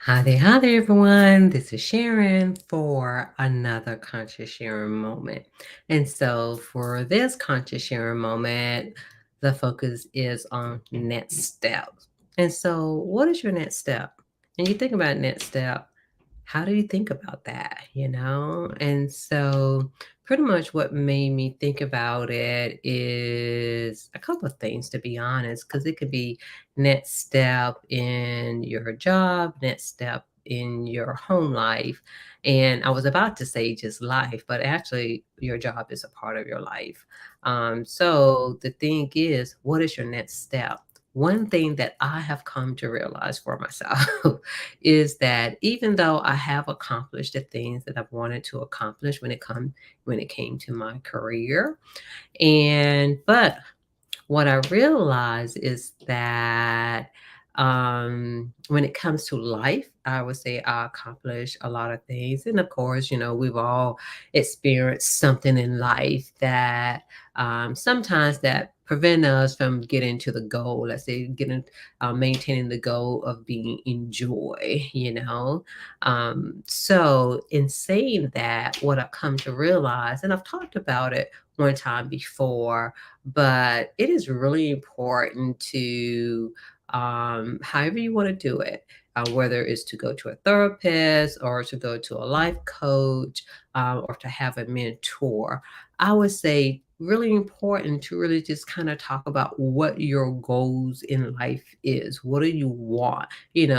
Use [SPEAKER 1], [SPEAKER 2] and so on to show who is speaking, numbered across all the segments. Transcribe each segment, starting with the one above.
[SPEAKER 1] Hi there, everyone. This is Sharon for another conscious sharing moment. And so, for this conscious sharing moment, the focus is on next steps. And so, what is your next step? And you think about next step, how do you think about that? And so pretty much what made me think about it is a couple of things, to be honest, because it could be next step in your job, next step in your home life. And I was about to say just life, but actually your job is a part of your life. So the thing is, what is your next step? One thing that I have come to realize for myself is that even though I have accomplished the things that I've wanted to accomplish when it came to my career, but what I realize is that when it comes to life, I would say I accomplish a lot of things. And of course, we've all experienced something in life that sometimes that prevent us from getting to the goal. Let's say maintaining the goal of being in joy. So in saying that, what I've come to realize, and I've talked about it one time before, but it is really important to, however you want to do it, whether it's to go to a therapist or to go to a life coach, or to have a mentor. I would say really important to really just kind of talk about what your goals in life is. What do you want? It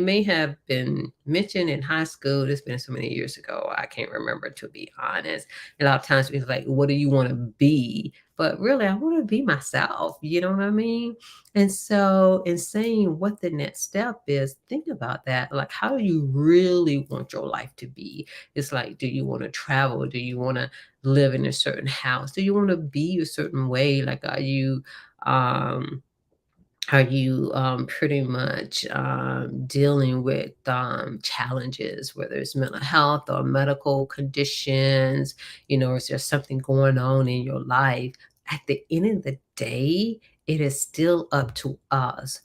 [SPEAKER 1] may have been mentioned in high school. It's been so many years ago. I can't remember, to be honest. A lot of times it's like, what do you want to be? But really, I want to be myself. You know what I mean? And so, in saying what the next step is, think about that. Like, how do you really want your life to be? It's like, do you want to travel? Do you want to live in a certain house? Do you want to be a certain way? Like, um, pretty much dealing with challenges, whether it's mental health or medical conditions? Is there something going on in your life? At the end of the day, it is still up to us,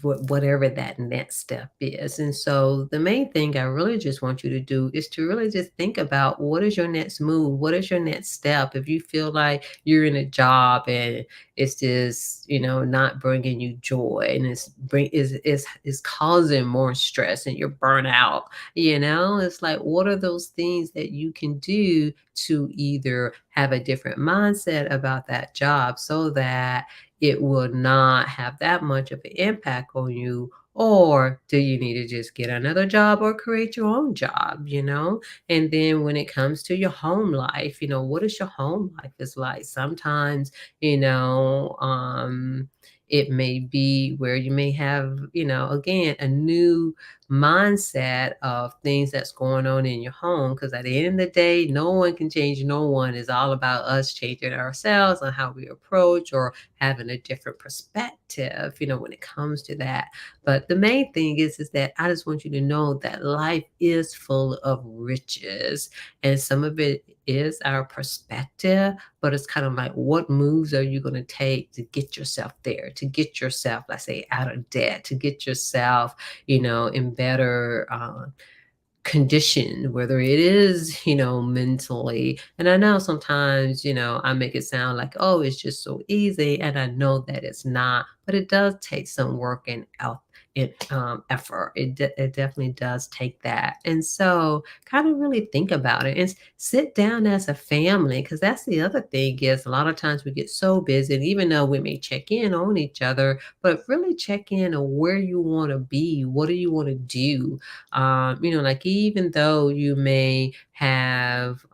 [SPEAKER 1] whatever that next step is. And so, the main thing I really just want you to do is to really just think about what is your next move? What is your next step? If you feel like you're in a job and it's just not bringing you joy, and is causing more stress and you're burnt out. It's like, what are those things that you can do to either have a different mindset about that job so that it will not have that much of an impact on you? Or do you need to just get another job or create your own job? And then when it comes to your home life, what is your home life is like? Sometimes you know um it may be where you may have, again, a new mindset of things that's going on in your home, because at the end of the day, no one can change no one. It's all about us changing ourselves on how we approach or having a different perspective, when it comes to that. But the main thing is that I just want you to know that life is full of riches, and some of it is our perspective, but it's kind of like, what moves are you going to take to get yourself there, to get yourself, let's say, out of debt, to get yourself, in better condition, whether it is, mentally. And I know sometimes, I make it sound like, oh, it's just so easy. And I know that it's not, but it does take some work and effort. It definitely does take that. And so kind of really think about it and sit down as a family, because that's the other thing is a lot of times we get so busy, and even though we may check in on each other, but really check in on where you want to be. What do you want to do? Like, even though you may have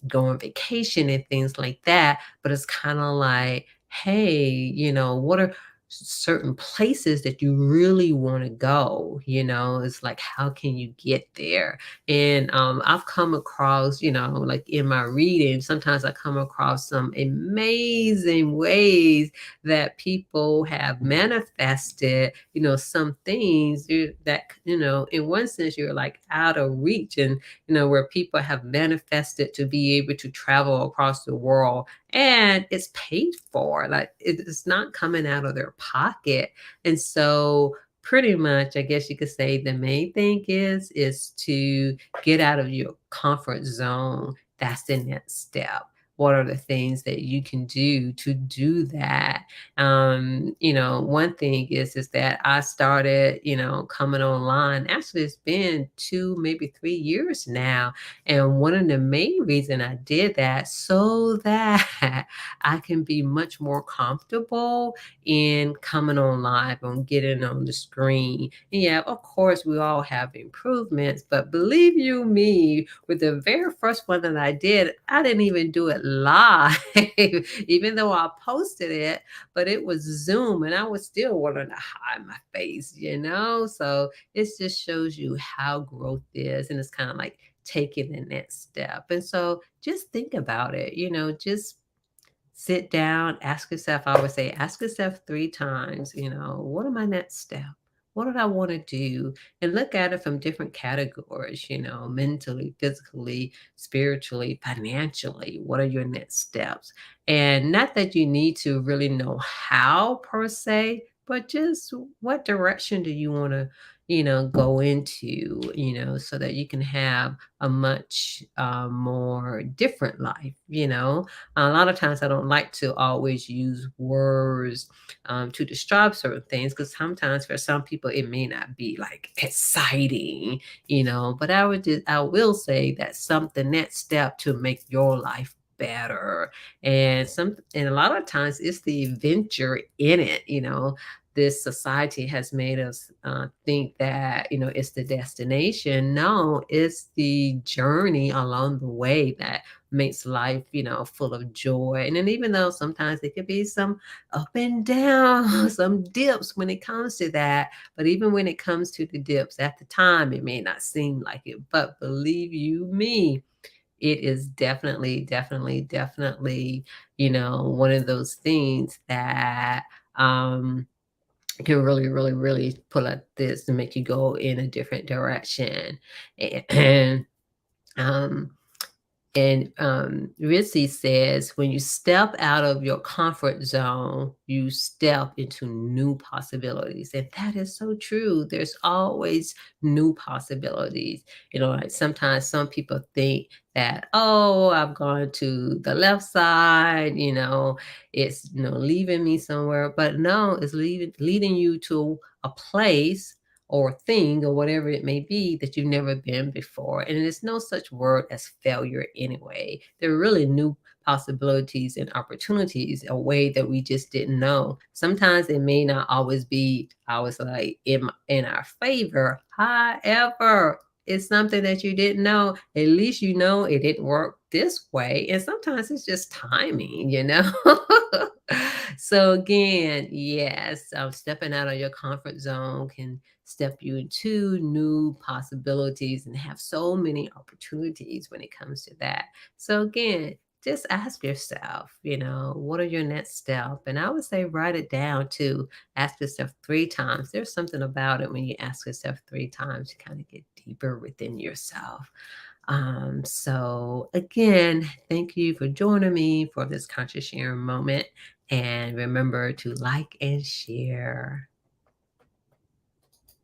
[SPEAKER 1] go on vacation and things like that, but it's kind of like, hey, what are certain places that you really want to go? It's like, how can you get there? And I've come across, like in my reading, sometimes I come across some amazing ways that people have manifested, some things that, in one sense, you're like out of reach, and, where people have manifested to be able to travel across the world, and it's paid for. Like, it's not coming out of their pocket. And so pretty much, I guess you could say the main thing is to get out of your comfort zone. That's the next step. What are the things that you can do to do that? One thing is that I started, coming online. Actually, it's been 2, maybe 3 years now. And one of the main reason I did that so that I can be much more comfortable in coming on live, on getting on the screen. And yeah, of course, we all have improvements, but believe you me, with the very first one that I did, I didn't even do it live, even though I posted it, but it was Zoom and I was still wanting to hide my face. So it just shows you how growth is. And it's kind of like taking the next step. And so just think about it, just sit down, ask yourself, I would say, ask yourself 3 times, what are my next step? What did I want to do? And look at it from different categories, mentally, physically, spiritually, financially. What are your next steps? And not that you need to really know how per se, but just what direction do you want to, go into, so that you can have a much more different life, a lot of times I don't like to always use words to describe certain things because sometimes for some people it may not be like exciting, but I will say that something next step to make your life better. And a lot of times it's the adventure in it. This society has made us think that it's the destination. No, it's the journey along the way that makes life, full of joy. And then even though sometimes it could be some up and down, some dips when it comes to that, but even when it comes to the dips, at the time it may not seem like it, but believe you me, it is definitely, definitely, definitely, one of those things that can really, really, really pull at this and make you go in a different direction. And um Ritzy says, when you step out of your comfort zone, you step into new possibilities. And that is so true. There's always new possibilities. Like sometimes some people think that, oh, I've gone to the left side, it's, leaving me somewhere. But no, it's leading you to a place or thing or whatever it may be that you've never been before. And there's no such word as failure anyway. There are really new possibilities and opportunities, a way that we just didn't know. Sometimes it may not always be always like in our favor. However, it's something that you didn't know. At least you know it didn't work this way. And sometimes it's just timing. So again, yes, stepping out of your comfort zone can step you into new possibilities and have so many opportunities when it comes to that. So again, just ask yourself, what are your next step? And I would say write it down too. Ask yourself 3 times. There's something about it when you ask yourself 3 times to kind of get deeper within yourself. So again, thank you for joining me for this conscious sharing moment. And remember to like and share.